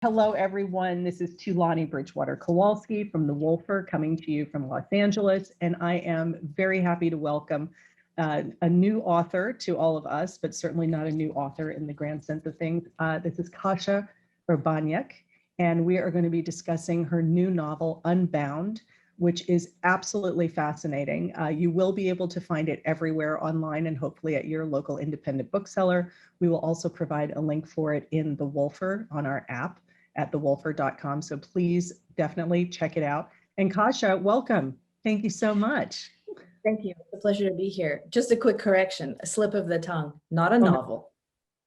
Hello, everyone. This is Tulani Bridgewater Kowalski from the Wolfer, coming to you from Los Angeles. And I am very happy to welcome a new author to all of us, but certainly not a new author in the grand sense of things. This is Kasia Urbaniak, and we are going to be discussing her new novel, Unbound, which is absolutely fascinating. You will be able to find it everywhere online and hopefully at your local independent bookseller. We will also provide a link for it in the Wolfer on our app at thewolfer.com. So please definitely check it out. And Kasia, welcome. Thank you so much. Thank you. It's a pleasure to be here. Just a quick correction, a slip of the tongue, not a novel.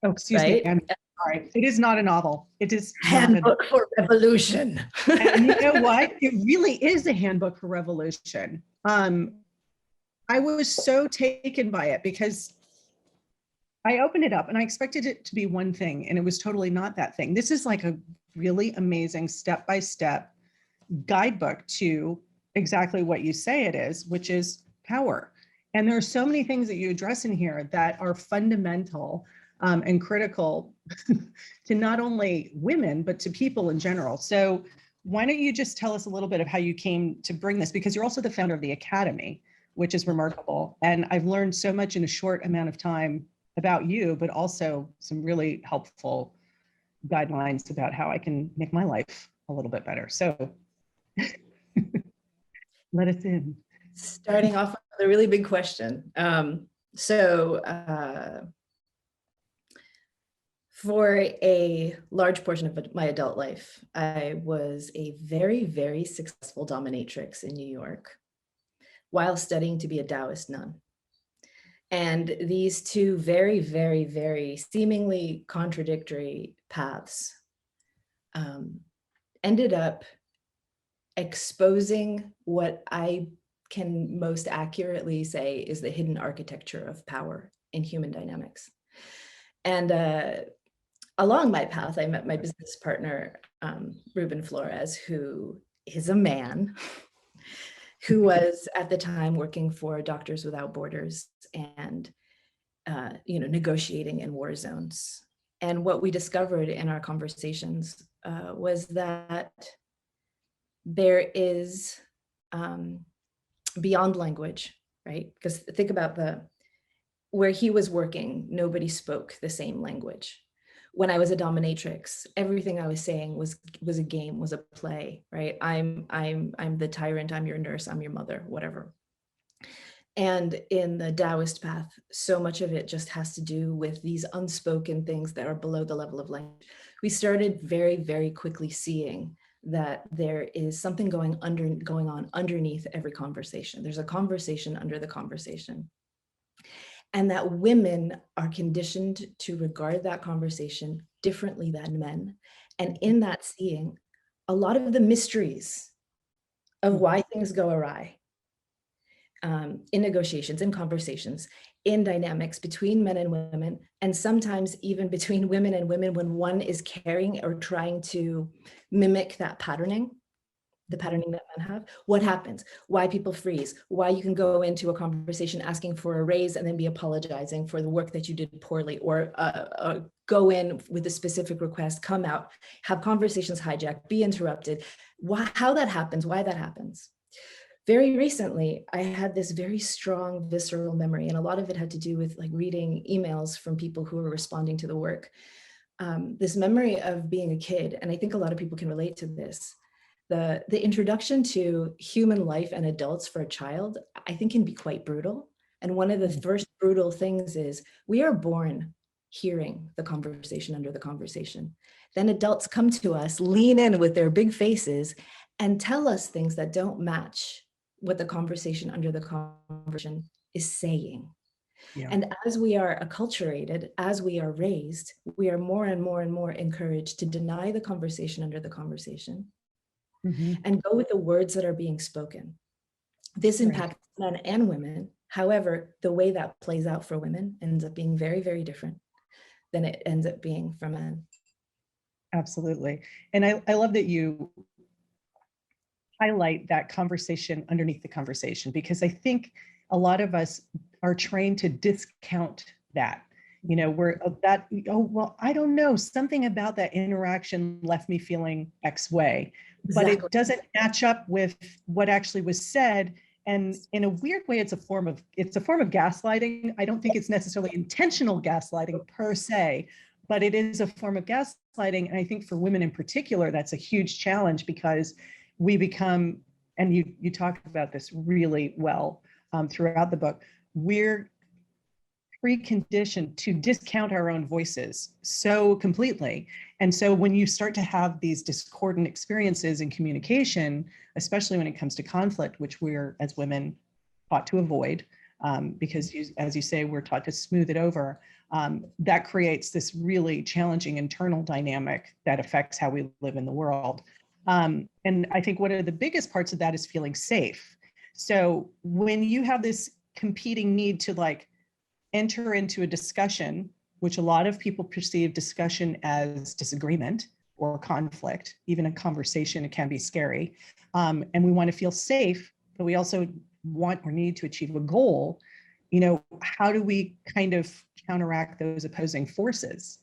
Oh, excuse me. I'm sorry. It is not a novel. It is Handbook for Revolution. And you know what? It really is a handbook for revolution. I was so taken by it because I opened it up and I expected it to be one thing, and it was totally not that thing. This is like a really amazing step-by-step guidebook to exactly what you say it is, which is power. And there are so many things that you address in here that are fundamental and critical to not only women, but to people in general. So why don't you just tell us a little bit of how you came to bring this, because you're also the founder of the Academy, which is remarkable. And I've learned so much in a short amount of time about you, but also some really helpful guidelines about how I can make my life a little bit better. So let us in. Starting off with a really big question. For a large portion of my adult life, I was a very, very successful dominatrix in New York while studying to be a Taoist nun. And these two very, very, very seemingly contradictory paths ended up exposing what I can most accurately say is the hidden architecture of power in human dynamics. And along my path, I met my business partner, Ruben Flores, who is a man who was at the time working for Doctors Without Borders and negotiating in war zones. And what we discovered in our conversations was that there is beyond language, right? Because think about where he was working, nobody spoke the same language. When I was a dominatrix, everything I was saying was a game, was a play, right? I'm the tyrant, I'm your nurse, I'm your mother, whatever. And in the Taoist path, so much of it just has to do with these unspoken things that are below the level of language. We started very, very quickly seeing that there is something going on underneath every conversation. There's a conversation under the conversation. And that women are conditioned to regard that conversation differently than men. And in that seeing, a lot of the mysteries of why things go awry in negotiations, in conversations, in dynamics between men and women, and sometimes even between women and women when one is carrying or trying to mimic that patterning, the patterning that men have, what happens, why people freeze, why you can go into a conversation asking for a raise and then be apologizing for the work that you did poorly, or go in with a specific request, come out, have conversations hijacked, be interrupted, how that happens, why that happens. Very recently, I had this very strong visceral memory, and a lot of it had to do with like reading emails from people who were responding to the work. This memory of being a kid, and I think a lot of people can relate to this. The introduction to human life and adults for a child, I think, can be quite brutal. And one of the first brutal things is we are born hearing the conversation under the conversation. Then adults come to us, lean in with their big faces, and tell us things that don't match what the conversation under the conversation is saying. Yeah. And as we are acculturated, as we are raised, we are more and more and more encouraged to deny the conversation under the conversation. Mm-hmm. And go with the words that are being spoken. This impacts men and women. However, the way that plays out for women ends up being very, very different than it ends up being for men. Absolutely. And I love that you highlight that conversation underneath the conversation, because I think a lot of us are trained to discount that. You know, where that, oh, well, I don't know, something about that interaction left me feeling X way, but Exactly. it doesn't match up with what actually was said. And in a weird way, it's a form of gaslighting. I don't think it's necessarily intentional gaslighting per se, but it is a form of gaslighting. And I think for women in particular, that's a huge challenge, because we become, and you talk about this really well throughout the book, we're preconditioned to discount our own voices so completely. And so when you start to have these discordant experiences in communication, especially when it comes to conflict, which we're as women taught to avoid, because as you say, we're taught to smooth it over, that creates this really challenging internal dynamic that affects how we live in the world. And I think one of the biggest parts of that is feeling safe. So when you have this competing need to like enter into a discussion, which a lot of people perceive discussion as disagreement or conflict, even a conversation, it can be scary. And we want to feel safe, but we also want or need to achieve a goal. You know, how do we kind of counteract those opposing forces?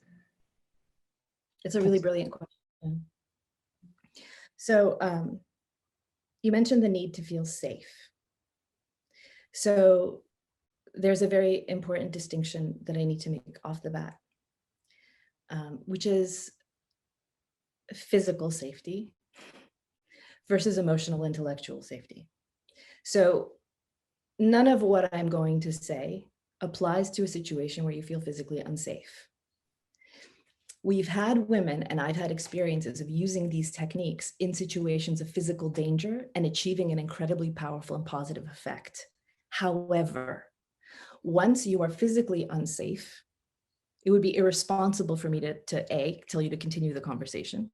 It's a really brilliant question. So you mentioned the need to feel safe. So there's a very important distinction that I need to make off the bat, which is physical safety versus emotional, intellectual safety. So none of what I'm going to say applies to a situation where you feel physically unsafe. We've had women, and I've had experiences of using these techniques in situations of physical danger and achieving an incredibly powerful and positive effect. However, once you are physically unsafe, it would be irresponsible for me to A, tell you to continue the conversation.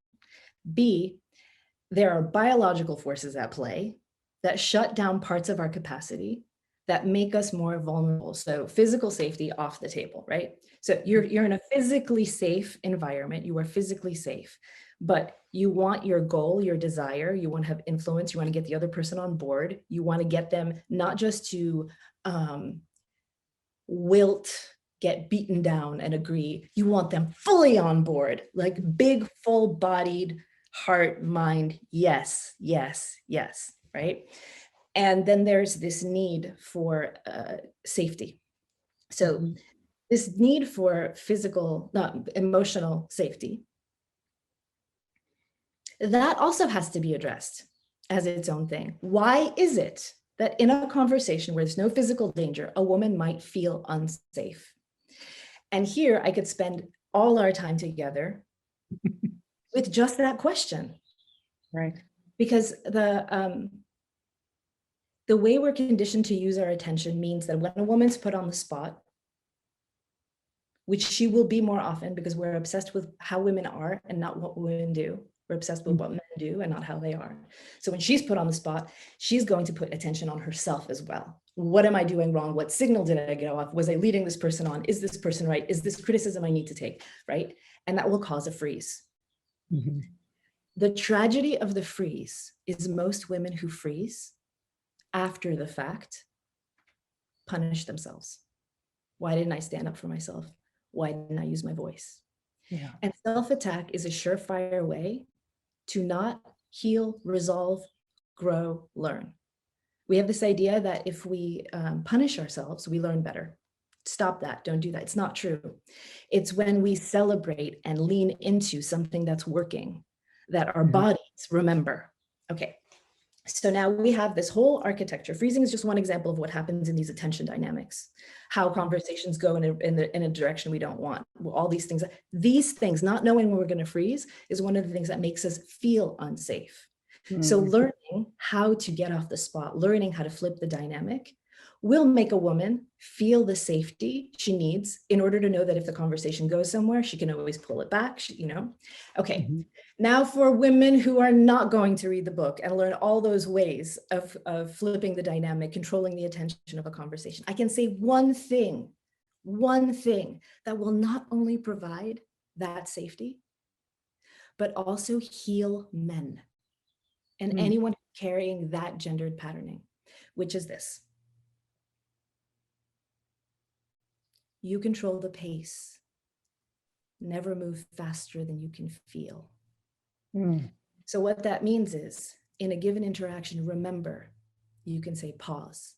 B, there are biological forces at play that shut down parts of our capacity that make us more vulnerable. So physical safety off the table, right? So you're in a physically safe environment, you are physically safe, but you want your goal, your desire, you want to have influence, you want to get the other person on board, you want to get them not just to wilt, get beaten down and agree. You want them fully on board, like big, full-bodied heart, mind, yes, yes, yes, right? And then there's this need for safety. So this need for physical, not emotional safety, that also has to be addressed as its own thing. Why is it that in a conversation where there's no physical danger, a woman might feel unsafe? And here I could spend all our time together with just that question. Right. Because the way we're conditioned to use our attention means that when a woman's put on the spot, which she will be more often because we're obsessed with how women are and not what women do. We're obsessed with what men do and not how they are. So when she's put on the spot, she's going to put attention on herself as well. What am I doing wrong? What signal did I get off? Was I leading this person on? Is this person right? Is this criticism I need to take, right? And that will cause a freeze. Mm-hmm. The tragedy of the freeze is most women who freeze after the fact punish themselves. Why didn't I stand up for myself? Why didn't I use my voice? Yeah. And self-attack is a surefire way to not heal, resolve, grow, learn. We have this idea that if we punish ourselves, we learn better. Stop that, don't do that. It's not true. It's when we celebrate and lean into something that's working that our bodies remember. Okay, so now we have this whole architecture. Freezing is just one example of what happens in these attention dynamics, how conversations go in a direction we don't want. All these things, not knowing when we're going to freeze is one of the things that makes us feel unsafe. So learning how to get off the spot, learning how to flip the dynamic will make a woman feel the safety she needs in order to know that if the conversation goes somewhere, she can always pull it back, Okay. Now for women who are not going to read the book and learn all those ways of flipping the dynamic, controlling the attention of a conversation, I can say one thing that will not only provide that safety, but also heal men and anyone carrying that gendered patterning, which is this. You control the pace. Never move faster than you can feel. So what that means is, in a given interaction, remember, you can say pause.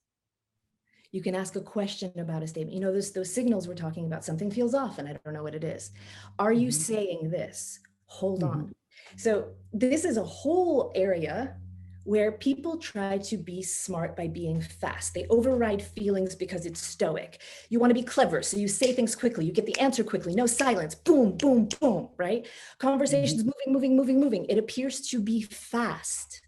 You can ask a question about a statement. You know, those signals we're talking about, something feels off and I don't know what it is. Are you saying this? Hold on. So this is a whole area where people try to be smart by being fast. They override feelings because it's stoic. You want to be clever, so you say things quickly, you get the answer quickly, no silence, boom, boom, boom, right? Conversations moving. It appears to be fast.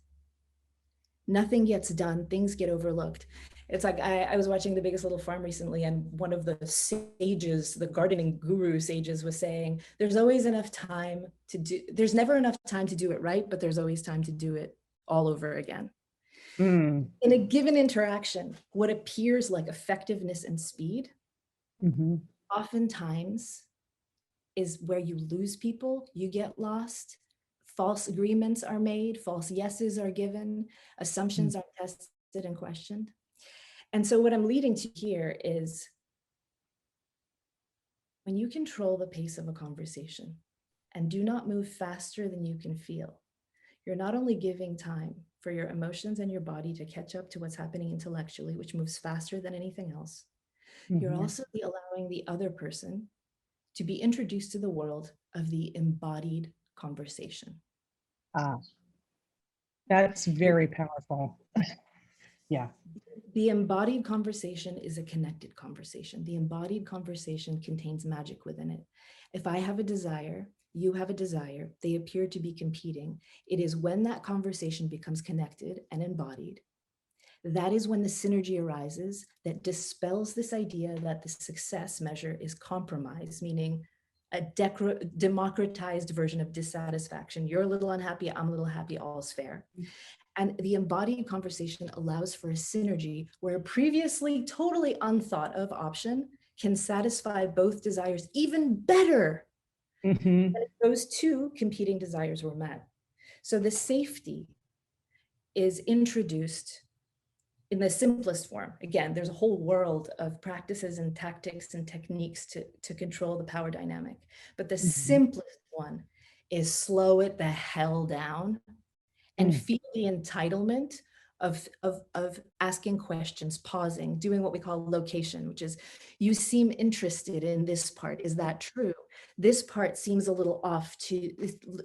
Nothing gets done, things get overlooked. It's like, I was watching The Biggest Little Farm recently, and one of the sages, the gardening guru sages, was saying, there's always enough time to do, there's never enough time to do it right, but there's always time to do it all over again. In a given interaction, what appears like effectiveness and speed, oftentimes is where you lose people, you get lost, false agreements are made, false yeses are given, assumptions are tested and questioned. And so what I'm leading to here is, when you control the pace of a conversation and do not move faster than you can feel, you're not only giving time for your emotions and your body to catch up to what's happening intellectually, which moves faster than anything else, you're also allowing the other person to be introduced to the world of the embodied conversation. That's very powerful. Yeah. The embodied conversation is a connected conversation. The embodied conversation contains magic within it. If I have a desire, you have a desire, they appear to be competing. It is when that conversation becomes connected and embodied, that is when the synergy arises that dispels this idea that the success measure is compromise, meaning a democratized version of dissatisfaction. You're a little unhappy, I'm a little happy, all's fair. And the embodied conversation allows for a synergy where a previously totally unthought of option can satisfy both desires even better than if those two competing desires were met. So the safety is introduced in the simplest form. Again, there's a whole world of practices and tactics and techniques to control the power dynamic. But the simplest one is slow it the hell down and feel the entitlement of asking questions, pausing, doing what we call location, which is, you seem interested in this part. Is that true? This part seems a little off to,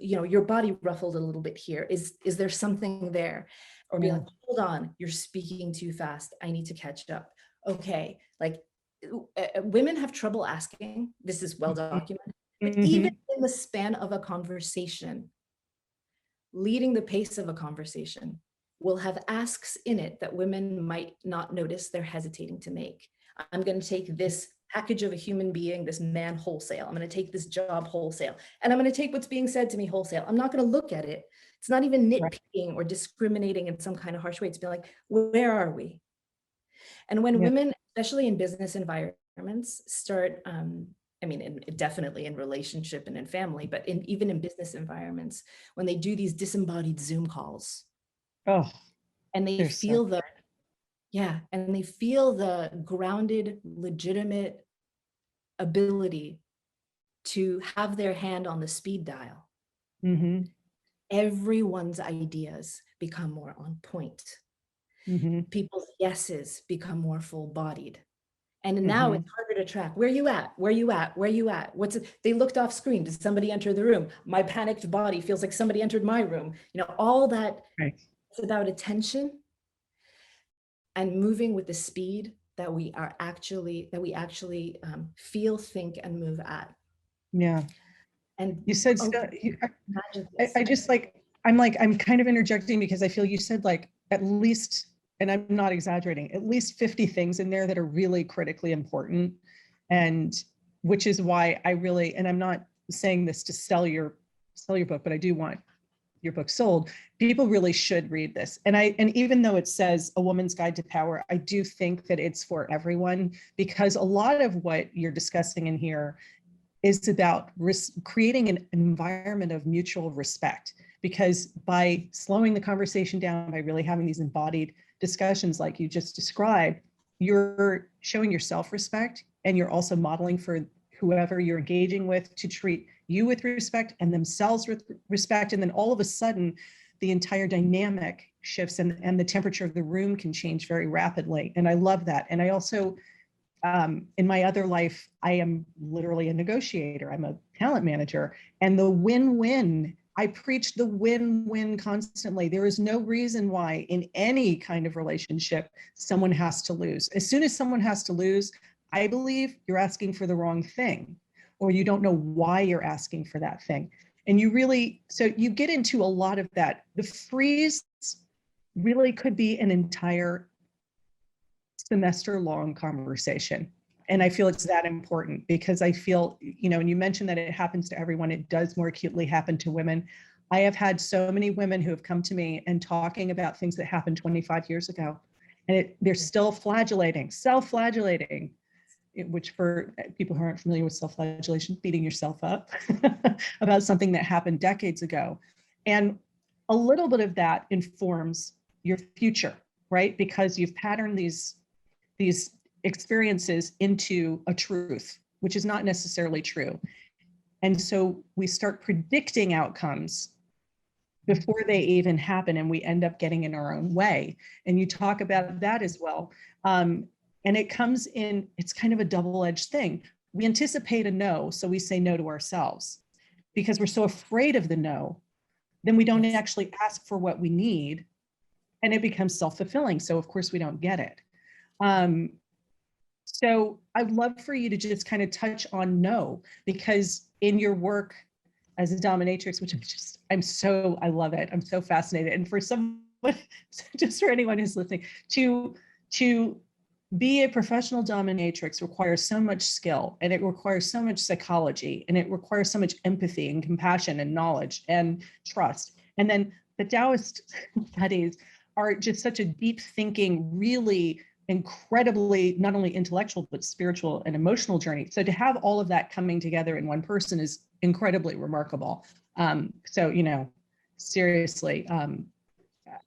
you know, your body ruffled a little bit here. Is there something there? Or be like, hold on, you're speaking too fast. I need to catch up. Okay, like women have trouble asking. This is well documented. But even in the span of a conversation, leading the pace of a conversation will have asks in it that women might not notice they're hesitating to make. I'm going to take this package of a human being, this man, wholesale. I'm going to take this job wholesale. And I'm going to take what's being said to me wholesale. I'm not going to look at it. It's not even nitpicking or discriminating in some kind of harsh way. It's be like, where are we? And when women, especially in business environments, start, I mean, definitely in relationship and in family, but even in business environments, when they do these disembodied Zoom calls, and they feel and they feel the grounded, legitimate ability to have their hand on the speed dial, everyone's ideas become more on point. People's yeses become more full-bodied. And now it's harder to track. Where you at? Where you at? Where you at? What's it? They looked off screen. Did somebody enter the room? My panicked body feels like somebody entered my room. You know, all that. It's about attention and moving with the speed that we actually feel, think, and move at. Yeah. And you said, I just I'm kind of interjecting because I feel you said like at least, and I'm not exaggerating, at least 50 things in there that are really critically important. And which is why I really, and I'm not saying this to sell your book, but I do want your book sold. People really should read this. And even though it says A Woman's Guide to Power, I do think that it's for everyone, because a lot of what you're discussing in here is about creating an environment of mutual respect. Because by slowing the conversation down, by really having these embodied discussions like you just described, you're showing your self-respect and you're also modeling for whoever you're engaging with to treat you with respect and themselves with respect. And then all of a sudden, the entire dynamic shifts and the temperature of the room can change very rapidly. And I love that. And I also, in my other life, I am literally a negotiator. I'm a talent manager, and the win-win, I preach the win-win constantly. There is no reason why in any kind of relationship, someone has to lose. As soon as someone has to lose, I believe you're asking for the wrong thing, or you don't know why you're asking for that thing. And you really, so you get into a lot of that. The freeze really could be an entire semester-long conversation. And I feel it's that important because I feel, you know, and you mentioned that it happens to everyone, it does more acutely happen to women. I have had so many women who have come to me and talking about things that happened 25 years ago, and they're still flagellating, self-flagellating, which for people who aren't familiar with self-flagellation, beating yourself up about something that happened decades ago. And a little bit of that informs your future, right? Because you've patterned these experiences into a truth, which is not necessarily true. And so we start predicting outcomes before they even happen, and we end up getting in our own way. And you talk about that as well. And it comes in, it's kind of a double-edged thing. We anticipate a no, so we say no to ourselves. Because we're so afraid of the no, then we don't actually ask for what we need, and it becomes self-fulfilling. So of course we don't get it. So I'd love for you to just kind of touch on no, because in your work as a dominatrix, which I love it. I'm so fascinated. And for someone, just for anyone who's listening, to be a professional dominatrix requires so much skill, and it requires so much psychology, and it requires so much empathy and compassion and knowledge and trust. And then the Taoist studies are just such a deep thinking, really incredibly not only intellectual, but spiritual and emotional journey. So to have all of that coming together in one person is incredibly remarkable. So, you know, seriously, I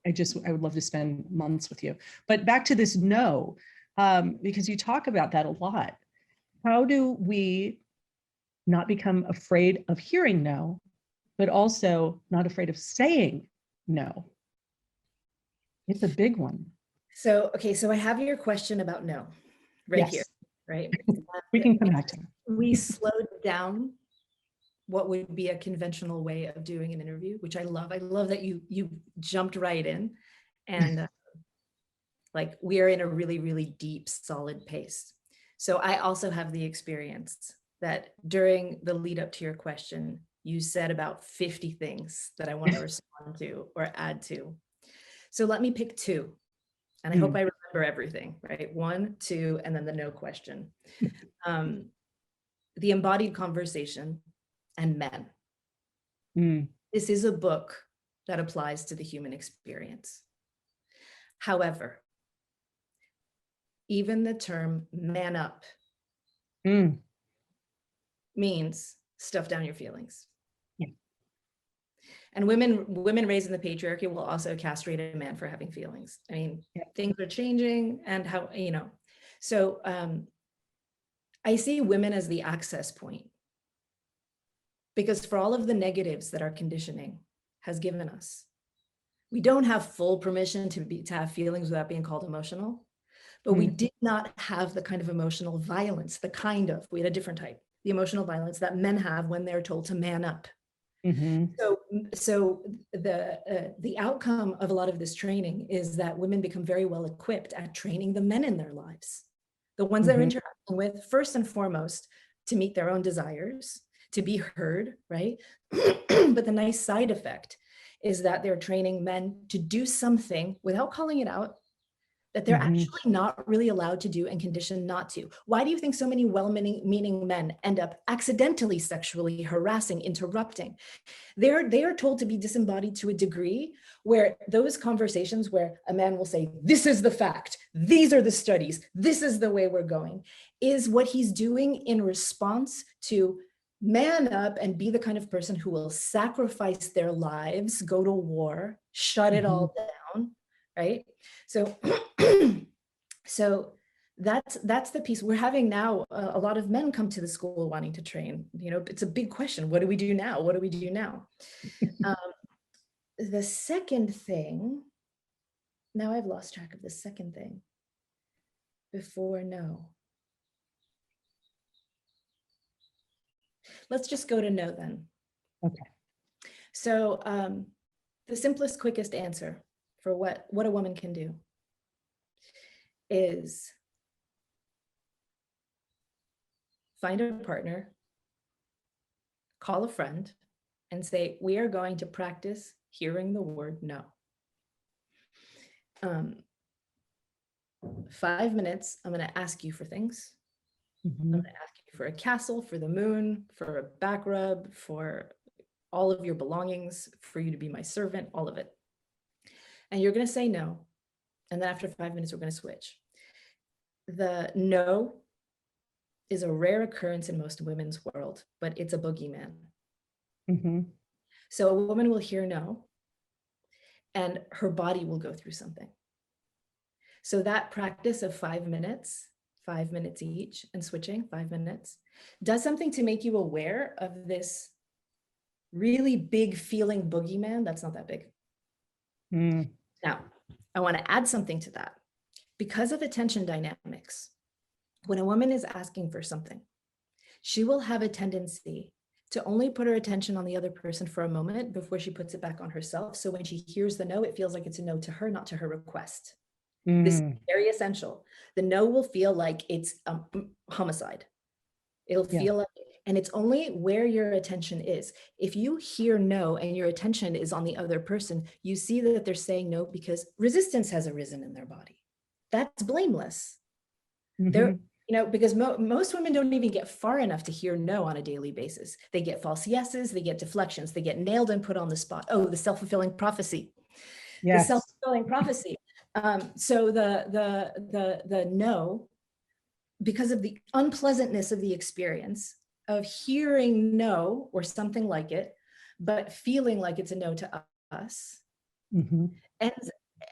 would love to spend months with you. But back to this no, because you talk about that a lot. How do we not become afraid of hearing no, but also not afraid of saying no? It's a big one. So, okay, so I have your question about no right Yes. here, right? We can come back to it. We slowed down what would be a conventional way of doing an interview, which I love. I love that you jumped right in, and like we are in a really, really deep, solid pace. So I also have the experience that during the lead up to your question, you said about 50 things that I want to respond to or add to. So let me pick two. And I hope I remember everything, right? 1, 2, and then the no question. The Embodied Conversation and Men. This is a book that applies to the human experience. However, even the term man up means stuff down your feelings. Yeah. And women raised in the patriarchy will also castrate a man for having feelings. I mean, things are changing, and how, you know, so I see women as the access point, because for all of the negatives that our conditioning has given us, we don't have full permission to have feelings without being called emotional, but we did not have the kind of emotional violence, we had a different type, the emotional violence that men have when they're told to man up. So the outcome of a lot of this training is that women become very well equipped at training the men in their lives, the ones they're interacting with, first and foremost, to meet their own desires, to be heard, right? But the nice side effect is that they're training men to do something without calling it out that they're actually not really allowed to do and conditioned not to. Why do you think so many well-meaning men end up accidentally sexually harassing, interrupting? They are told to be disembodied to a degree where those conversations where a man will say, this is the fact, these are the studies, this is the way we're going, is what he's doing in response to man up and be the kind of person who will sacrifice their lives, go to war, shut it all down, right? So, so that's the piece we're having now. A lot of men come to the school wanting to train. You know, it's a big question. What do we do now? What do we do now? The second thing, now I've lost track of the second thing before no. Let's just go to no then. Okay. So the simplest, quickest answer for what a woman can do is find a partner, call a friend, and say, we are going to practice hearing the word no. 5 minutes, I'm going to ask you for things. I'm going to ask you for a castle, for the moon, for a back rub, for all of your belongings, for you to be my servant, all of it. And you're going to say no. And then after 5 minutes, we're going to switch. The no is a rare occurrence in most women's world, but it's a boogeyman. So a woman will hear no, and her body will go through something. So that practice of 5 minutes each, and switching 5 minutes, does something to make you aware of this really big feeling boogeyman that's not that big. Now, I want to add something to that. Because of attention dynamics, when a woman is asking for something, she will have a tendency to only put her attention on the other person for a moment before she puts it back on herself. So when she hears the no, it feels like it's a no to her, not to her request. This is very essential. The no will feel like it's homicide. It'll feel like, and it's only where your attention is. If you hear no and your attention is on the other person, you see that they're saying no because resistance has arisen in their body. That's blameless. They're, you know, because most women don't even get far enough to hear no on a daily basis. They get false yeses, they get deflections, they get nailed and put on the spot. Oh, the self-fulfilling prophecy. Yes. The self-fulfilling prophecy. So the no, because of the unpleasantness of the experience of hearing no or something like it, but feeling like it's a no to us,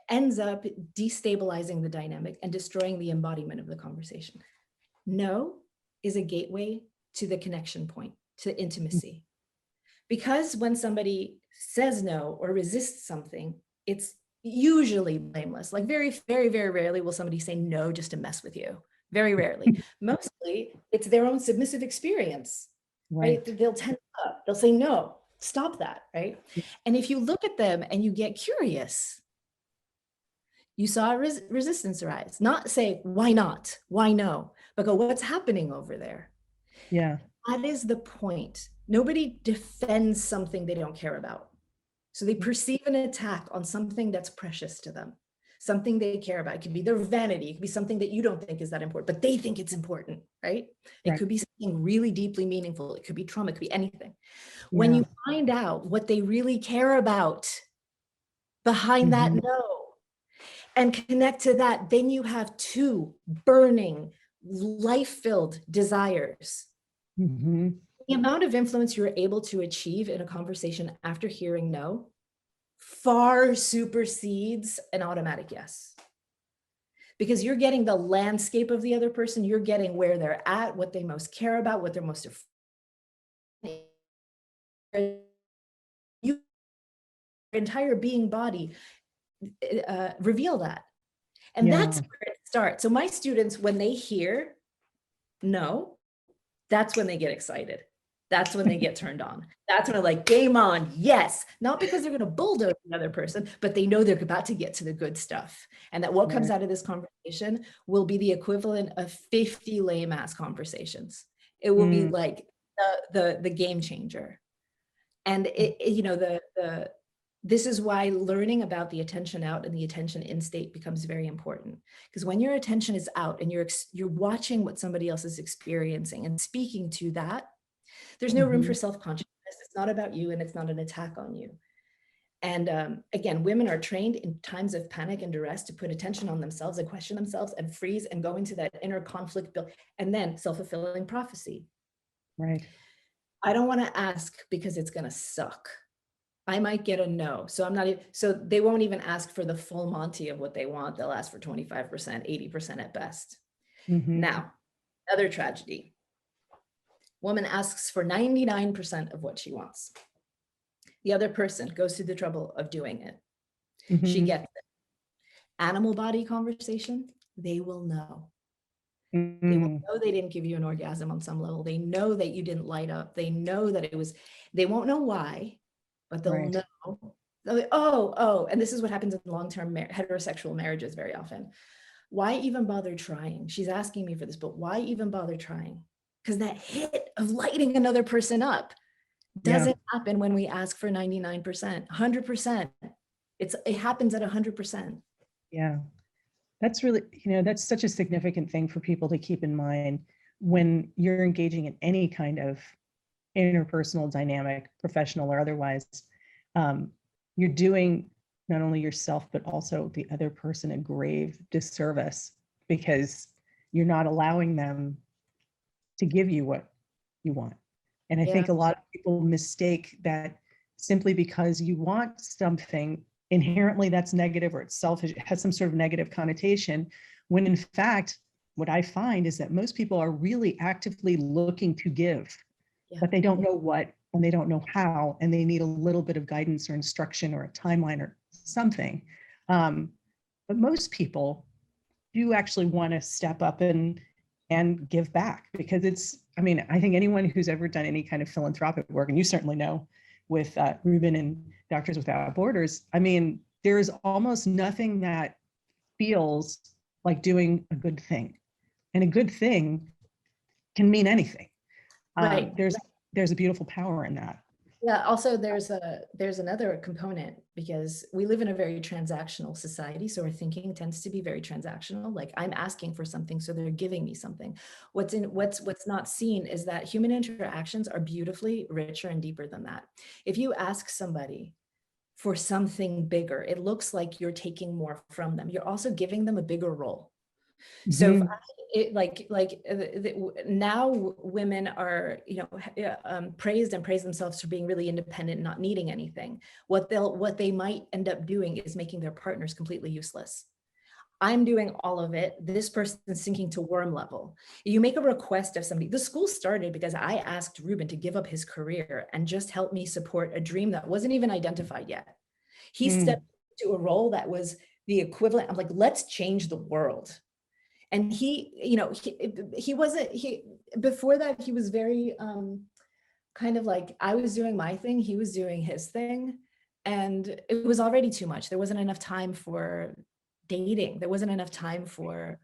ends up destabilizing the dynamic and destroying the embodiment of the conversation. No is a gateway to the connection point, to intimacy. Because when somebody says no or resists something, it's usually blameless. Like very, very, very rarely will somebody say no just to mess with you. Very rarely. Mostly it's their own submissive experience, right? They'll tense up, they'll say no, stop that, right? And if you look at them and you get curious, you saw resistance arise. Not say, why not? Why no? But go, what's happening over there? Yeah. That is the point. Nobody defends something they don't care about. So they perceive an attack on something that's precious to them, something they care about. It could be their vanity. It could be something that you don't think is that important, but they think it's important, right? It could be something really deeply meaningful. It could be trauma. It could be anything. When you find out what they really care about behind that no, and connect to that, then you have two burning, life-filled desires. The amount of influence you're able to achieve in a conversation after hearing no far supersedes an automatic yes. Because you're getting the landscape of the other person, you're getting where they're at, what they most care about, what they're most afraid of. Your entire being body reveal that. And that's where it starts. So my students, when they hear no, that's when they get excited. That's when they get turned on. That's when they're like, game on, yes. Not because they're going to bulldoze the other person, but they know they're about to get to the good stuff. And that what comes out of this conversation will be the equivalent of 50 lame ass conversations. It will be like the game changer. And this is why learning about the attention out and the attention in state becomes very important. Because when your attention is out and you're watching what somebody else is experiencing and speaking to that, there's no room for self-consciousness. It's not about you and it's not an attack on you. And again, women are trained in times of panic and duress to put attention on themselves and question themselves and freeze and go into that inner conflict build, and then self-fulfilling prophecy. Right. I don't want to ask because it's going to suck. I might get a no. So so they won't even ask for the full Monty of what they want. They'll ask for 25%, 80% at best. Now, other tragedy. Woman asks for 99% of what she wants. The other person goes through the trouble of doing it. She gets it. Animal body conversation, they will know. They will know they didn't give you an orgasm on some level. They know that you didn't light up. They know that it was, they won't know why, but they'll know. They'll be, oh, and this is what happens in long-term heterosexual marriages very often. Why even bother trying? She's asking me for this, but why even bother trying? Because that hit of lighting another person up doesn't happen when we ask for 99%, 100%. It happens at 100%. Yeah. That's really, that's such a significant thing for people to keep in mind when you're engaging in any kind of interpersonal dynamic, professional or otherwise. You're doing not only yourself, but also the other person a grave disservice because you're not allowing them to give you what you want. And I think a lot of people mistake that simply because you want something, inherently that's negative or it's selfish, it has some sort of negative connotation, when in fact, what I find is that most people are really actively looking to give, but they don't know what, and they don't know how, and they need a little bit of guidance or instruction or a timeline or something. But most people do actually want to step up and give back because I think anyone who's ever done any kind of philanthropic work, and you certainly know with Ruben and Doctors Without Borders, there's almost nothing that feels like doing a good thing. And a good thing can mean anything. Right. There's a beautiful power in that. Yeah, also there's another component because we live in a very transactional society. So our thinking tends to be very transactional. Like I'm asking for something, so they're giving me something. What's not seen is that human interactions are beautifully richer and deeper than that. If you ask somebody for something bigger, it looks like you're taking more from them. You're also giving them a bigger role. So now women are, praised and praise themselves for being really independent, not needing anything. What they might end up doing is making their partners completely useless. I'm doing all of it. This person's sinking to worm level. You make a request of somebody. The school started because I asked Ruben to give up his career and just help me support a dream that wasn't even identified yet. He stepped into a role that was the equivalent of like, let's change the world. And before that, he was very kind of like, I was doing my thing, he was doing his thing. And it was already too much. There wasn't enough time for dating. There wasn't enough time for,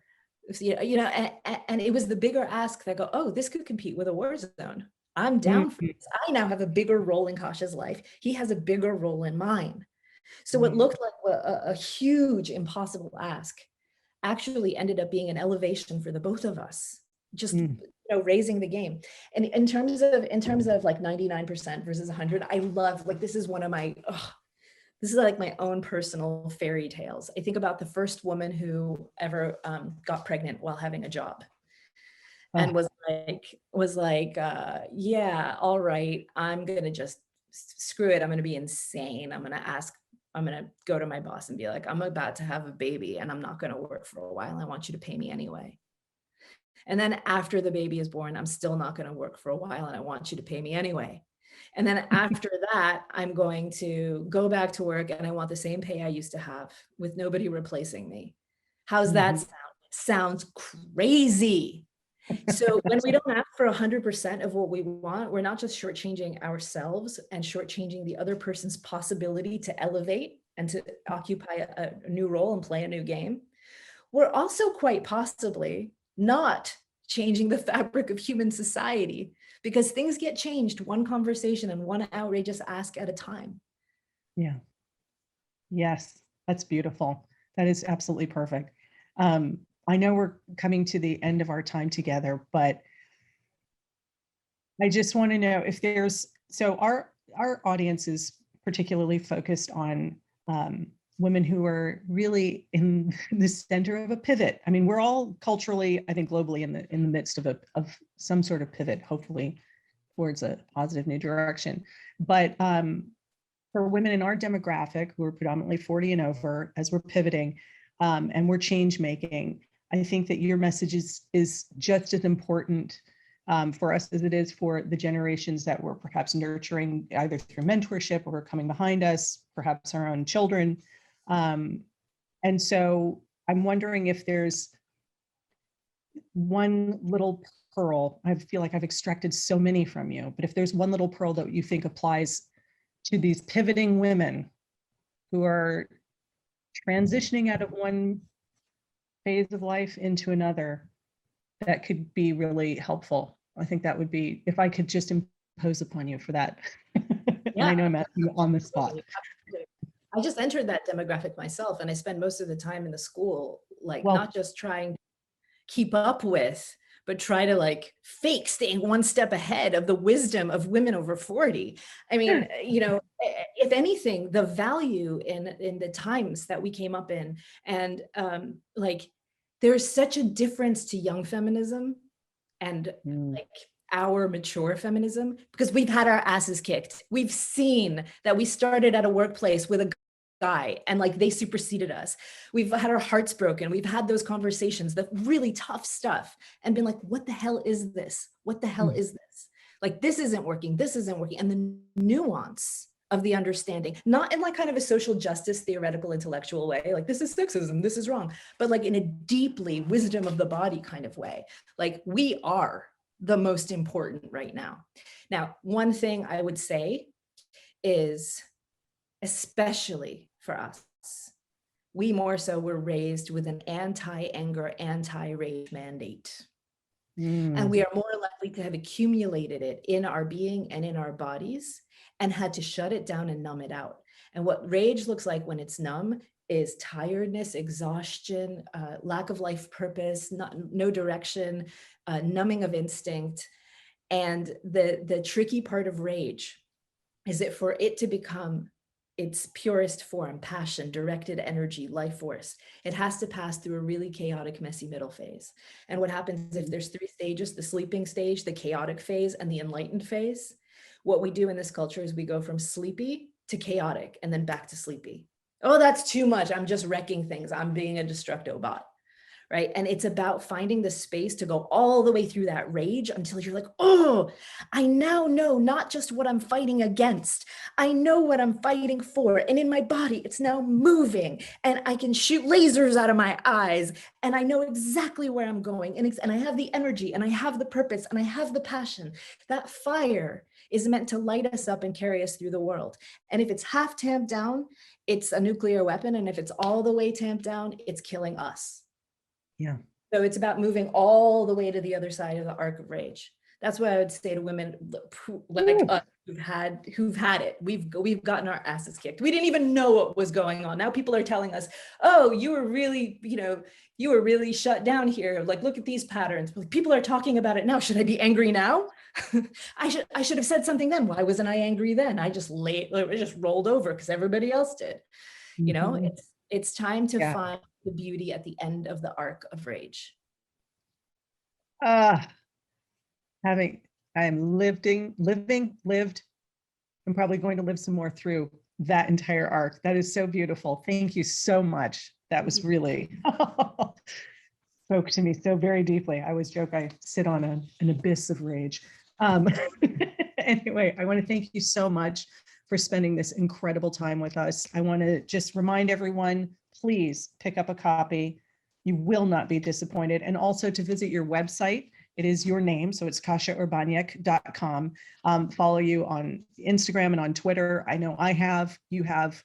and it was the bigger ask that go, oh, this could compete with a war zone. I'm down for this. I now have a bigger role in Kasia's life. He has a bigger role in mine. So what looked like a huge, impossible ask actually ended up being an elevation for the both of us, just raising the game. And in terms of like 99% versus 100, I love, like, this is one of my this is like my own personal fairy tales. I think about the first woman who ever got pregnant while having a job, and was like, yeah, all right, I'm gonna just screw it. I'm gonna be insane. I'm gonna go to my boss and be like, I'm about to have a baby and I'm not gonna work for a while. I want you to pay me anyway. And then after the baby is born, I'm still not gonna work for a while and I want you to pay me anyway. And then after that, I'm going to go back to work and I want the same pay I used to have with nobody replacing me. How's that sound? Sounds crazy. So when we don't ask for 100% of what we want, we're not just shortchanging ourselves and shortchanging the other person's possibility to elevate and to occupy a new role and play a new game. We're also quite possibly not changing the fabric of human society, because things get changed one conversation and one outrageous ask at a time. Yeah. Yes, that's beautiful. That is absolutely perfect. I know we're coming to the end of our time together, but I just want to know if so our audience is particularly focused on women who are really in the center of a pivot. I mean, we're all culturally, I think globally in the midst of some sort of pivot, hopefully towards a positive new direction. But for women in our demographic, who are predominantly 40 and over, as we're pivoting and we're change making, I think that your message is just as important for us as it is for the generations that we're perhaps nurturing either through mentorship or coming behind us, perhaps our own children. And so I'm wondering if there's one little pearl. I feel like I've extracted so many from you, but if there's one little pearl that you think applies to these pivoting women who are transitioning out of one phase of life into another, that could be really helpful. I think that would be, if I could just impose upon you for that. Yeah. And I know I'm asking you on the spot. I just entered that demographic myself, and I spend most of the time in the school, like not just trying to keep up with, but try to like fake staying one step ahead of the wisdom of women over 40. I mean, you know, if anything, the value in the times that we came up in, and like there's such a difference to young feminism and like our mature feminism, because we've had our asses kicked. We've seen that we started at a workplace with a guy and like they superseded us. We've had our hearts broken. We've had those conversations, the really tough stuff, and been like, what the hell is this? What the hell is this? Like, this isn't working. This isn't working. And the nuance of the understanding, not in like kind of a social justice, theoretical, intellectual way, like this is sexism, this is wrong, but like in a deeply wisdom of the body kind of way. Like, we are the most important right now. Now, one thing I would say is, especially for us, we more so were raised with an anti-anger, anti-rage mandate. And we are more likely to have accumulated it in our being and in our bodies and had to shut it down and numb it out. And what rage looks like when it's numb is tiredness, exhaustion, lack of life purpose, no direction, numbing of instinct. And the tricky part of rage is that for it to become its purest form, passion, directed energy, life force, it has to pass through a really chaotic, messy middle phase. And what happens if there's 3 stages, the sleeping stage, the chaotic phase, and the enlightened phase? What we do in this culture is we go from sleepy to chaotic and then back to sleepy. Oh, that's too much. I'm just wrecking things. I'm being a destructo bot. Right? And it's about finding the space to go all the way through that rage until you're like, oh, I now know not just what I'm fighting against, I know what I'm fighting for. And in my body, it's now moving and I can shoot lasers out of my eyes and I know exactly where I'm going. And I have the energy and I have the purpose and I have the passion. That fire is meant to light us up and carry us through the world. And if it's half tamped down, it's a nuclear weapon. And if it's all the way tamped down, it's killing us. Yeah. So it's about moving all the way to the other side of the arc of rage. That's what I would say to women like us who've had it. We've gotten our asses kicked. We didn't even know what was going on. Now people are telling us, oh, you were really shut down here. Like, look at these patterns. People are talking about it now. Should I be angry now? I should have said something then. Why wasn't I angry then? I just rolled over because everybody else did. You know, it's time to find the beauty at the end of the arc of rage. I'm lived, I'm probably going to live some more through that entire arc. That is so beautiful. Thank you so much. That was really spoke to me so very deeply. I always joke I sit on an abyss of rage. Anyway, I want to thank you so much for spending this incredible time with us. I want to just remind everyone, please pick up a copy. You will not be disappointed. And also to visit your website. It is your name, so it's kasiaurbaniak.com. Follow you on Instagram and on Twitter. I know you have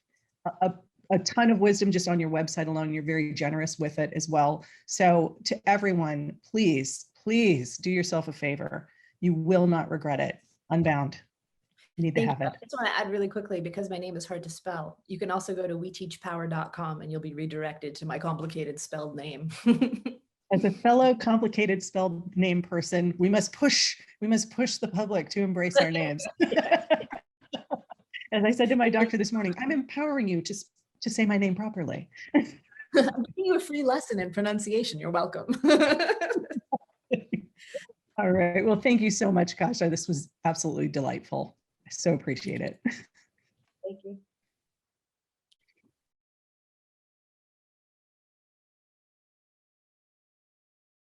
a ton of wisdom just on your website alone. You're very generous with it as well. So to everyone, please do yourself a favor. You will not regret it. Unbound. You need to have it. I just want to add really quickly, because my name is hard to spell. You can also go to weteachpower.com and you'll be redirected to my complicated spelled name. As a fellow complicated spelled name person, we must push the public to embrace our names. As I said to my doctor this morning, I'm empowering you to say my name properly. I'm giving you a free lesson in pronunciation. You're welcome. All right. Well, thank you so much, Kasia. This was absolutely delightful. I so appreciate it.